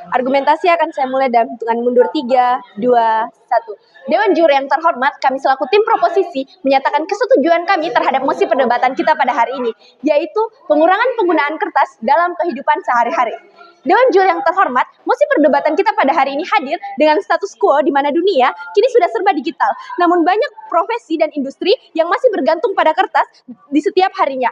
Argumentasi akan saya mulai dalam hitungan mundur 3, 2, 1. Dewan juri yang terhormat, kami selaku tim proposisi menyatakan kesetujuan kami terhadap mosi perdebatan kita pada hari ini, yaitu pengurangan penggunaan kertas dalam kehidupan sehari-hari. Dewan juri yang terhormat, mosi perdebatan kita pada hari ini hadir dengan status quo di mana dunia kini sudah serba digital. Namun banyak profesi dan industri yang masih bergantung pada kertas di setiap harinya.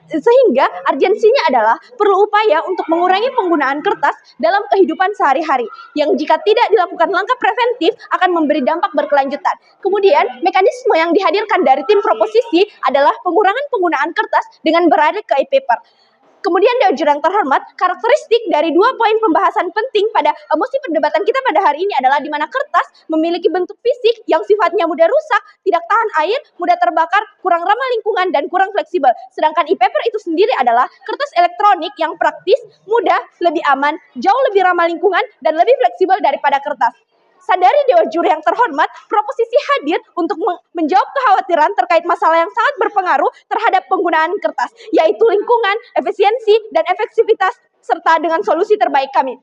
Sehingga urgensinya adalah perlu upaya untuk mengurangi penggunaan kertas dalam kehidupan sehari-hari, yang jika tidak dilakukan langkah preventif akan memberi dampak berkelanjutan. Kemudian, mekanisme yang dihadirkan dari tim proposisi adalah pengurangan penggunaan kertas dengan beralih ke e-paper. Kemudian Dewan juri yang terhormat, karakteristik dari 2 poin pembahasan penting pada mosi perdebatan kita pada hari ini adalah di mana kertas memiliki bentuk fisik yang sifatnya mudah rusak, tidak tahan air, mudah terbakar, kurang ramah lingkungan, dan kurang fleksibel. Sedangkan e-paper itu sendiri adalah kertas elektronik yang praktis, mudah, lebih aman, jauh lebih ramah lingkungan, dan lebih fleksibel daripada kertas. Sadari Dewan juri yang terhormat, proposisi hadir untuk menjawab kekhawatiran terkait masalah yang sangat berpengaruh terhadap penggunaan kertas, yaitu lingkungan, efisiensi, dan efektivitas, serta dengan solusi terbaik kami.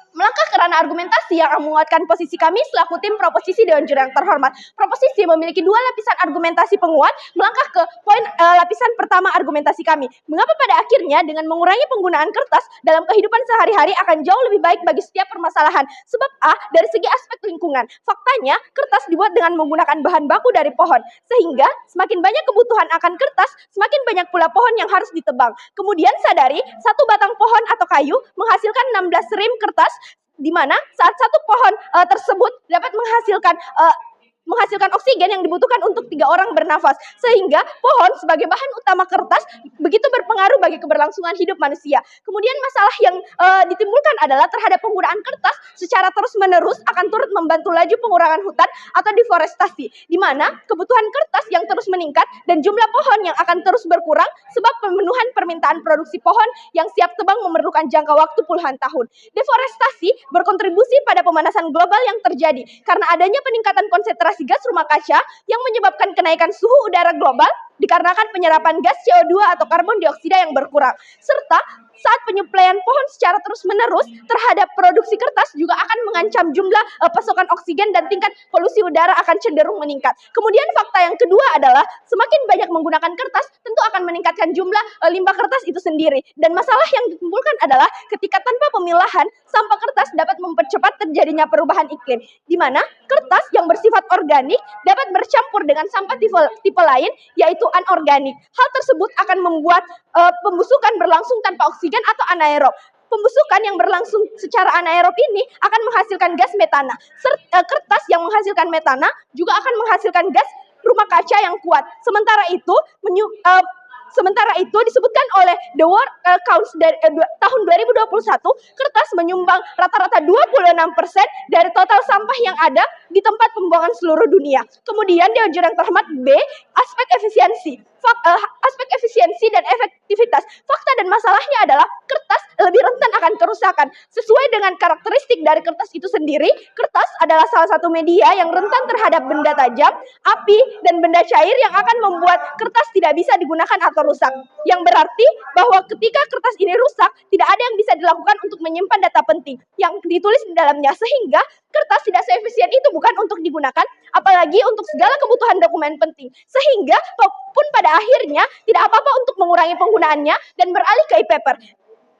Melangkah kerana argumentasi yang menguatkan posisi kami selaku tim proposisi Dewan juri yang terhormat. Proposisi memiliki 2 lapisan argumentasi penguat. Melangkah ke poin lapisan pertama argumentasi kami. Mengapa pada akhirnya dengan mengurangi penggunaan kertas dalam kehidupan sehari-hari akan jauh lebih baik bagi setiap permasalahan? Sebab dari segi aspek lingkungan. Faktanya, kertas dibuat dengan menggunakan bahan baku dari pohon. Sehingga semakin banyak kebutuhan akan kertas, semakin banyak pula pohon yang harus ditebang. Kemudian sadari, satu batang pohon atau kayu menghasilkan 16 rim kertas, di mana saat satu pohon tersebut dapat menghasilkan oksigen yang dibutuhkan untuk 3 orang bernafas. Sehingga pohon sebagai bahan utama kertas begitu berpengaruh bagi keberlangsungan hidup manusia. Kemudian masalah yang ditimbulkan adalah terhadap penggunaan kertas secara terus-menerus akan turut membantu laju pengurangan hutan atau deforestasi, di mana kebutuhan kertas yang terus meningkat dan jumlah pohon yang akan terus berkurang sebab pemenuhan permintaan produksi pohon yang siap tebang memerlukan jangka waktu puluhan tahun. Deforestasi berkontribusi pada pemanasan global yang terjadi karena adanya peningkatan konsentrasi gas rumah kaca yang menyebabkan kenaikan suhu udara global dikarenakan penyerapan gas CO2 atau karbon dioksida yang berkurang. Serta saat penyuplaian pohon secara terus-menerus terhadap produksi kertas juga akan mengancam jumlah pasokan oksigen dan tingkat polusi udara akan cenderung meningkat. Kemudian fakta yang kedua adalah semakin banyak menggunakan kertas tentu akan meningkatkan jumlah limbah kertas itu sendiri. Dan masalah yang ditimbulkan adalah ketika tanpa pemilahan, sampah kertas dapat mempercepat terjadinya perubahan iklim, di mana kertas yang bersifat organik dapat bercampur dengan sampah tipe lain, yaitu anorganik. Hal tersebut akan membuat pembusukan berlangsung tanpa oksigen atau anaerob. Pembusukan yang berlangsung secara anaerob ini akan menghasilkan gas metana. Kertas yang menghasilkan metana juga akan menghasilkan gas rumah kaca yang kuat. Sementara itu disebutkan oleh The World Council dari tahun 2021, kertas menyumbang rata-rata 26% dari total sampah yang ada di tempat pembuangan seluruh dunia. Kemudian Dewan juri yang terhormat B, aspek efisiensi. Aspek efisiensi dan efektivitas. Fakta dan masalahnya adalah kertas lebih rentan akan kerusakan. Sesuai dengan karakteristik dari kertas itu sendiri, kertas adalah salah satu media yang rentan terhadap benda tajam, api, dan benda cair yang akan membuat kertas tidak bisa digunakan atau rusak. Yang berarti bahwa ketika kertas ini rusak, tidak ada yang bisa dilakukan untuk menyimpan data penting yang ditulis di dalamnya, sehingga kertas tidak seefisien itu bukan untuk digunakan, apalagi untuk segala kebutuhan dokumen penting. Sehingga pun pada akhirnya tidak apa-apa untuk mengurangi penggunaannya dan beralih ke e-paper.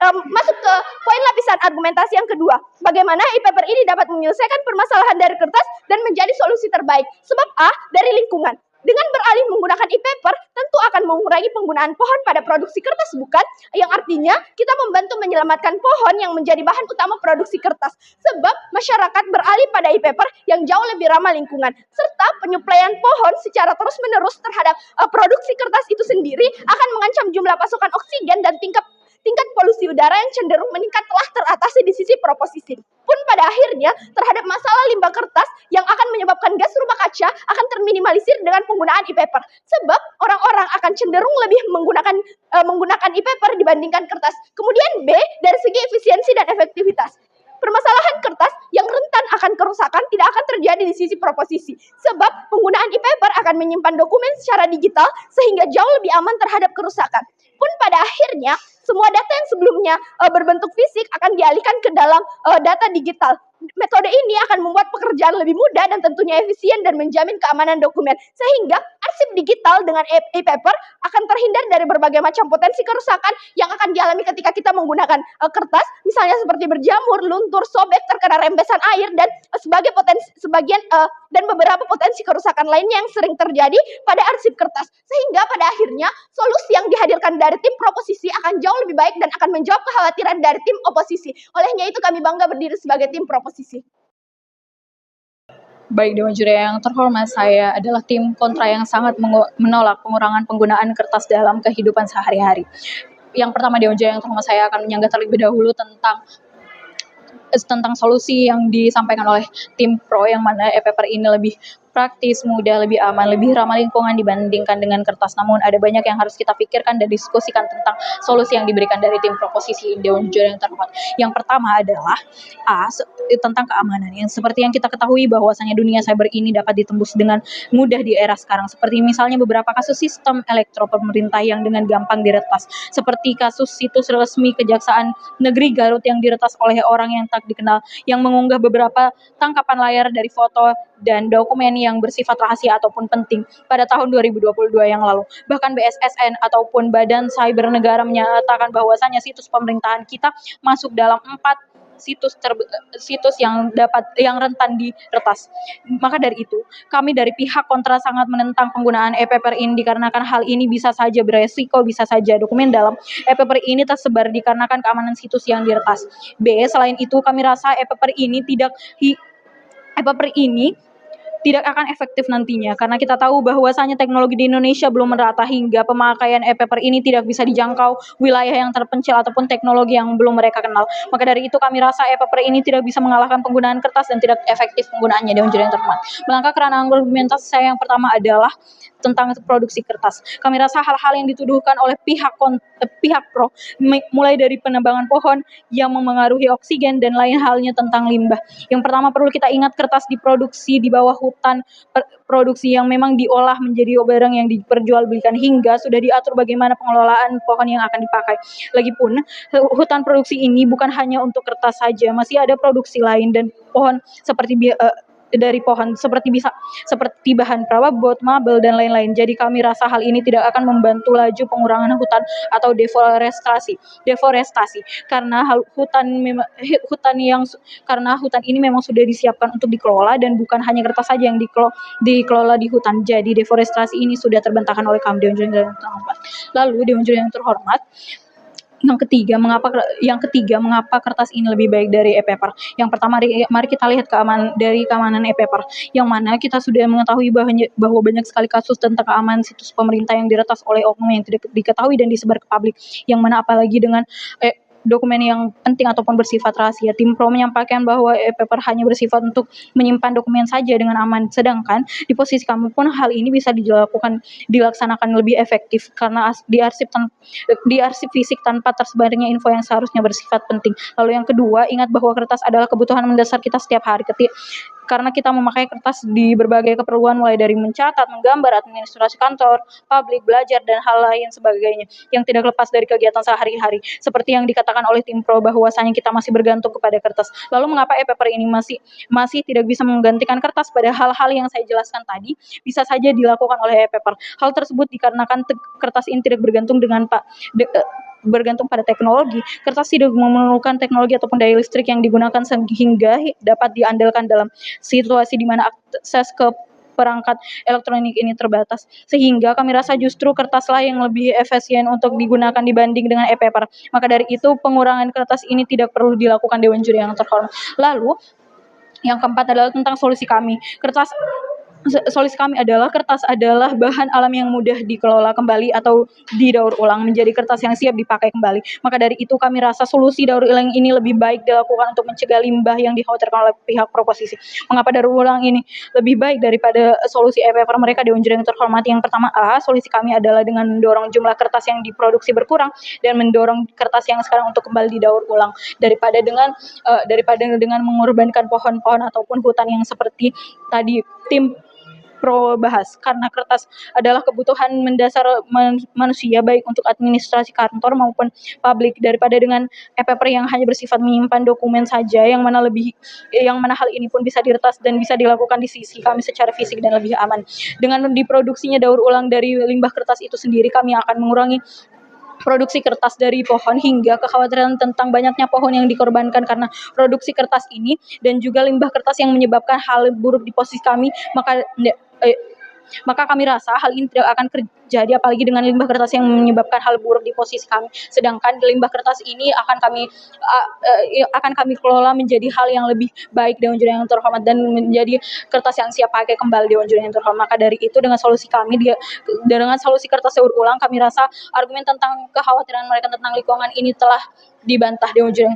Masuk ke poin lapisan argumentasi yang kedua. Bagaimana e-paper ini dapat menyelesaikan permasalahan dari kertas dan menjadi solusi terbaik. Sebab dari lingkungan. Dengan beralih menggunakan e-paper, tentu akan mengurangi penggunaan pohon pada produksi kertas, bukan? Yang artinya, kita membantu menyelamatkan pohon yang menjadi bahan utama produksi kertas. Sebab masyarakat beralih pada e-paper yang jauh lebih ramah lingkungan. Serta penyuplaian pohon secara terus-menerus terhadap produksi kertas itu sendiri akan mengancam jumlah pasokan oksigen dan tingkat polusi udara yang cenderung meningkat telah teratasi di sisi proposisi. Pun pada akhirnya terhadap masalah limbah kertas yang akan menyebabkan gas rumah kaca akan terminimalisir dengan penggunaan e-paper. Sebab orang-orang akan cenderung lebih menggunakan e-paper dibandingkan kertas. Kemudian B, dari segi efisiensi dan efektivitas. Permasalahan kertas yang rentan akan kerusakan tidak akan terjadi di sisi proposisi. Sebab penggunaan e-paper akan menyimpan dokumen secara digital sehingga jauh lebih aman terhadap kerusakan. pun pada akhirnya semua data yang sebelumnya berbentuk fisik akan dialihkan ke dalam data digital. Metode ini akan membuat pekerjaan lebih mudah dan tentunya efisien dan menjamin keamanan dokumen. Sehingga arsip digital dengan e-paper akan terhindar dari berbagai macam potensi kerusakan yang akan dialami ketika kita menggunakan kertas, misalnya seperti berjamur, luntur, sobek, terkena rembesan air dan dan beberapa potensi kerusakan lainnya yang sering terjadi pada arsip kertas. Sehingga pada akhirnya solusi yang dihadirkan dari tim proposisi akan jauh lebih baik dan akan menjawab kekhawatiran dari tim oposisi. Olehnya itu kami bangga berdiri sebagai tim proposisi. Baik Dewan Juri yang terhormat, saya adalah tim kontra yang sangat menolak pengurangan penggunaan kertas dalam kehidupan sehari-hari. Yang pertama Dewan Juri yang terhormat, saya akan menyanggah terlebih dahulu tentang solusi yang disampaikan oleh tim pro, yang mana e-paper ini lebih praktis, mudah, lebih aman, lebih ramah lingkungan dibandingkan dengan kertas. Namun ada banyak yang harus kita pikirkan dan diskusikan tentang solusi yang diberikan dari tim proposisi Dewan Juri yang terhormat. Yang pertama adalah tentang keamanan. Yang seperti yang kita ketahui bahwasanya dunia cyber ini dapat ditembus dengan mudah di era sekarang. Seperti misalnya beberapa kasus sistem elektro pemerintah yang dengan gampang diretas. Seperti kasus situs resmi Kejaksaan Negeri Garut yang diretas oleh orang yang tak dikenal, yang mengunggah beberapa tangkapan layar dari foto dan dokumen yang bersifat rahasia ataupun penting pada tahun 2022 yang lalu. Bahkan BSSN ataupun Badan Cyber Negara menyatakan bahwasanya situs pemerintahan kita masuk dalam 4 situs yang rentan diretas. Maka dari itu, kami dari pihak kontra sangat menentang penggunaan e-paper ini dikarenakan hal ini bisa saja beresiko, bisa saja dokumen dalam e-paper ini tersebar dikarenakan keamanan situs yang diretas. Selain itu, kami rasa e-paper ini tidak akan efektif nantinya, karena kita tahu bahwasanya teknologi di Indonesia belum merata hingga pemakaian e-paper ini tidak bisa dijangkau wilayah yang terpencil ataupun teknologi yang belum mereka kenal. Maka dari itu kami rasa e-paper ini tidak bisa mengalahkan penggunaan kertas dan tidak efektif penggunaannya. Dewan Juri yang terhormat, melangkah ke ranah argumentasi saya yang pertama adalah tentang produksi kertas. Kami rasa hal-hal yang dituduhkan oleh pihak pro, mulai dari penebangan pohon yang memengaruhi oksigen dan lain halnya tentang limbah. Yang pertama perlu kita ingat, kertas diproduksi di bawah hutan produksi yang memang diolah menjadi barang yang diperjualbelikan hingga sudah diatur bagaimana pengelolaan pohon yang akan dipakai. Lagipun hutan produksi ini bukan hanya untuk kertas saja, masih ada produksi lain dan pohon seperti bahan perabot, mabel dan lain-lain. Jadi kami rasa hal ini tidak akan membantu laju pengurangan hutan atau deforestasi. Karena hutan ini memang sudah disiapkan untuk dikelola dan bukan hanya kertas saja yang dikelola di hutan. Jadi deforestasi ini sudah terbantahkan oleh kami, Dewan Juri yang terhormat. Lalu Dewan Juri yang terhormat, Yang ketiga, mengapa kertas ini lebih baik dari e-paper? Yang pertama, mari kita lihat keamanan e-paper, yang mana kita sudah mengetahui bahwa banyak sekali kasus tentang keamanan situs pemerintah yang diretas oleh oknum yang tidak diketahui dan disebar ke publik, yang mana apalagi dengan dokumen yang penting ataupun bersifat rahasia. Tim pro menyampaikan bahwa e-paper hanya bersifat untuk menyimpan dokumen saja dengan aman, sedangkan di posisi kami pun hal ini bisa dilaksanakan lebih efektif karena di arsip fisik tanpa tersebarnya info yang seharusnya bersifat penting. Lalu yang kedua, ingat bahwa kertas adalah kebutuhan mendasar kita setiap hari, karena kita memakai kertas di berbagai keperluan, mulai dari mencatat, menggambar, administrasi kantor, publik, belajar, dan hal lain sebagainya yang tidak lepas dari kegiatan sehari-hari. Seperti yang dikatakan oleh tim pro bahwasanya kita masih bergantung kepada kertas. Lalu mengapa e-paper ini masih tidak bisa menggantikan kertas? Pada hal-hal yang saya jelaskan tadi bisa saja dilakukan oleh e-paper. Hal tersebut dikarenakan kertas ini tidak bergantung pada teknologi. Kertas tidak memerlukan teknologi ataupun daya listrik yang digunakan sehingga dapat diandalkan dalam situasi di mana akses ke perangkat elektronik ini terbatas. Sehingga kami rasa justru kertaslah yang lebih efisien untuk digunakan dibanding dengan e-paper. Maka dari itu pengurangan kertas ini tidak perlu dilakukan, Dewan Juri yang terhormat. Lalu yang keempat adalah tentang solusi kami. Solusi kami adalah kertas adalah bahan alam yang mudah dikelola kembali atau didaur ulang menjadi kertas yang siap dipakai kembali. Maka dari itu kami rasa solusi daur ulang ini lebih baik dilakukan untuk mencegah limbah yang dikhawatirkan oleh pihak proposisi. Mengapa daur ulang ini lebih baik daripada solusi e-paper mereka, Dewan Juri yang terhormat? Yang pertama, solusi kami adalah dengan mendorong jumlah kertas yang diproduksi berkurang dan mendorong kertas yang sekarang untuk kembali didaur ulang daripada dengan mengorbankan pohon-pohon ataupun hutan yang seperti tadi tim pro bahas, karena kertas adalah kebutuhan mendasar manusia baik untuk administrasi kantor maupun publik, daripada dengan e-paper yang hanya bersifat menyimpan dokumen saja, yang mana hal ini pun bisa diretas dan bisa dilakukan di sisi kami secara fisik dan lebih aman. Dengan diproduksinya daur ulang dari limbah kertas itu sendiri, kami akan mengurangi produksi kertas dari pohon hingga kekhawatiran tentang banyaknya pohon yang dikorbankan karena produksi kertas ini, dan juga limbah kertas yang menyebabkan hal buruk di posisi kami, maka kami rasa hal ini tidak akan terjadi apalagi dengan limbah kertas yang menyebabkan hal buruk di posisi kami. Sedangkan limbah kertas ini akan kami kelola menjadi hal yang lebih baik, Dewan Juri yang terhormat, dan menjadi kertas yang siap pakai kembali, Dewan Juri yang terhormat. Maka dari itu dengan solusi kertas daur ulang, kami rasa argumen tentang kekhawatiran mereka tentang lingkungan ini telah dibantah, Dewan Juri.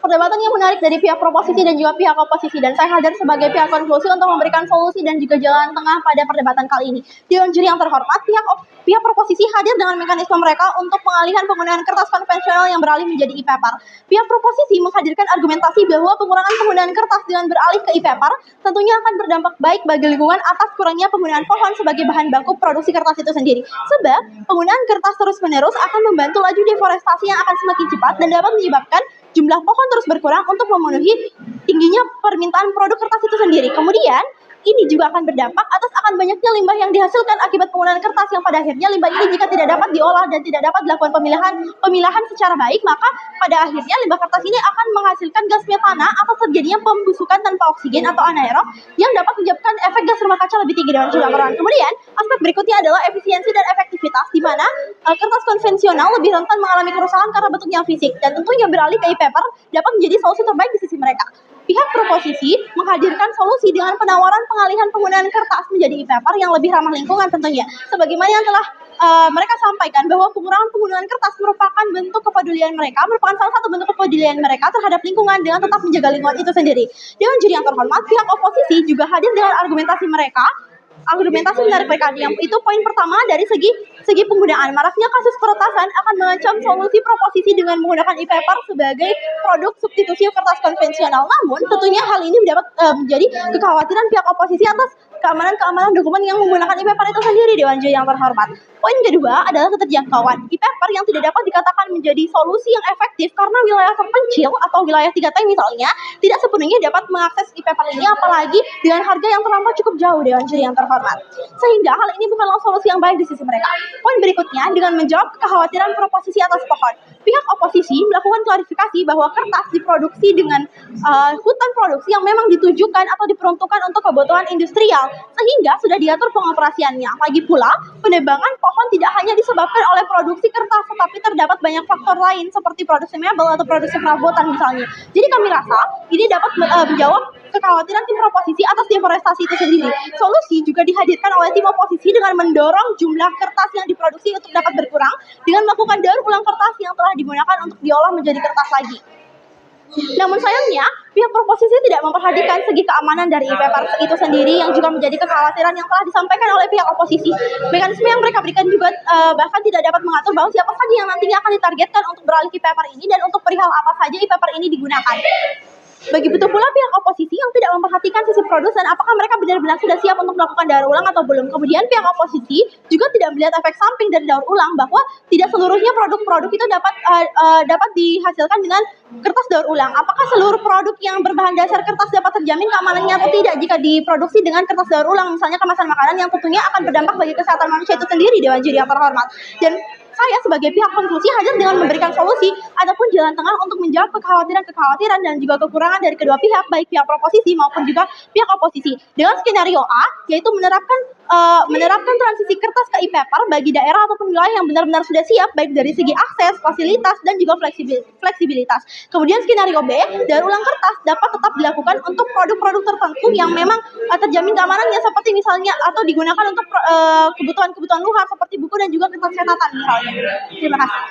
Perdebatan yang menarik dari pihak proposisi dan juga pihak oposisi, dan saya hadir sebagai pihak konklusi untuk memberikan solusi dan juga jalan tengah pada perdebatan kali ini. Dewan Juri yang terhormat, pihak proposisi hadir dengan mekanisme mereka untuk pengalihan penggunaan kertas konvensional yang beralih menjadi e-paper. Pihak proposisi menghadirkan argumentasi bahwa pengurangan penggunaan kertas dengan beralih ke e-paper tentunya akan berdampak baik bagi lingkungan atas kurangnya penggunaan pohon sebagai bahan baku produksi kertas itu sendiri. Sebab penggunaan kertas terus-menerus akan membantu laju deforestasi yang akan semakin cepat dan dapat menyebabkan jumlah pohon terus berkurang untuk memenuhi tingginya permintaan produk kertas itu sendiri. Kemudian, ini juga akan berdampak atas akan banyaknya limbah yang dihasilkan akibat penggunaan kertas, yang pada akhirnya limbah ini jika tidak dapat diolah dan tidak dapat dilakukan pemilahan secara baik, maka pada akhirnya limbah kertas ini akan menghasilkan gas metana atau terjadinya pembusukan tanpa oksigen atau anaerob yang dapat menyebabkan efek gas rumah kaca lebih tinggi, Dewan Juri yang terhormat. Kemudian, aspek berikutnya adalah efisiensi dan efektivitas, di mana kertas konvensional lebih rentan mengalami kerusakan karena bentuknya fisik, dan tentunya beralih ke e-paper dapat menjadi solusi terbaik di sisi mereka. Pihak proposisi menghadirkan solusi dengan penawaran pengalihan penggunaan kertas menjadi e-paper yang lebih ramah lingkungan tentunya. Sebagaimana yang telah mereka sampaikan bahwa pengurangan penggunaan kertas merupakan merupakan salah satu bentuk kepedulian mereka terhadap lingkungan dengan tetap menjaga lingkungan itu sendiri. Dewan Juri yang terhormat, pihak oposisi juga hadir dengan argumentasi menarik mereka, yang itu poin pertama dari segi penggunaan. Maraknya kasus peretasan akan mengancam solusi proposisi dengan menggunakan e-paper sebagai produk substitusi kertas konvensional. Namun tentunya hal ini dapat menjadi kekhawatiran pihak oposisi atas keamanan dokumen yang menggunakan e-paper itu sendiri, Dewan Juri yang terhormat. Poin kedua adalah keterjangkauan. E-paper yang tidak dapat dikatakan menjadi solusi yang efektif karena wilayah terpencil atau wilayah 3T misalnya tidak sepenuhnya dapat mengakses e-paper ini, apalagi dengan harga yang terlampau cukup jauh, Dewan Juri yang terhormat. Sehingga hal ini bukanlah solusi yang baik di sisi mereka. Poin berikutnya, dengan menjawab kekhawatiran proposisi atas pohon, pihak oposisi melakukan klarifikasi bahwa kertas diproduksi dengan hutan produksi yang memang ditujukan atau diperuntukkan untuk kebutuhan industrial, sehingga sudah diatur pengoperasiannya. Lagi pula, penebangan pohon tidak hanya disebabkan oleh produksi kertas, tetapi terdapat banyak faktor lain seperti produksi mebel atau produksi perabotan misalnya. Jadi kami rasa ini dapat menjawab kekhawatiran tim proposisi atas deforestasi itu sendiri. Solusi juga dihadirkan oleh tim oposisi dengan mendorong jumlah kertas yang diproduksi untuk dapat berkurang dengan melakukan daur ulang kertas yang telah digunakan untuk diolah menjadi kertas lagi. Namun sayangnya, pihak proposisi tidak memperhatikan segi keamanan dari e-paper itu sendiri, yang juga menjadi kekhawatiran yang telah disampaikan oleh pihak oposisi. Mekanisme yang mereka berikan juga bahkan tidak dapat mengatur bahwa siapa saja yang nantinya akan ditargetkan untuk beralih ke e-paper ini dan untuk perihal apa saja e-paper ini digunakan. Begitu pula pihak oposisi yang tidak memperhatikan sisi produsen, apakah mereka benar-benar sudah siap untuk melakukan daur ulang atau belum. Kemudian pihak oposisi juga tidak melihat efek samping dari daur ulang, bahwa tidak seluruhnya produk-produk itu dapat dihasilkan dengan kertas daur ulang. Apakah seluruh produk yang berbahan dasar kertas dapat terjamin keamanannya atau tidak jika diproduksi dengan kertas daur ulang, misalnya kemasan makanan yang tentunya akan berdampak bagi kesehatan manusia itu sendiri, Dewan Juri yang terhormat. Dan saya sebagai pihak konklusi hadir dengan memberikan solusi ataupun jalan tengah untuk menjawab kekhawatiran dan juga kekurangan dari kedua pihak, baik pihak proposisi maupun juga pihak oposisi. Dengan skenario A, yaitu menerapkan transisi kertas ke e-paper bagi daerah ataupun wilayah yang benar-benar sudah siap, baik dari segi akses, fasilitas, dan juga fleksibilitas. Kemudian skenario B, daur ulang kertas dapat tetap dilakukan untuk produk-produk tertentu yang memang terjamin keamanannya, seperti misalnya atau digunakan untuk kebutuhan-kebutuhan luar seperti buku dan juga kertas catatan misalnya. Terima kasih.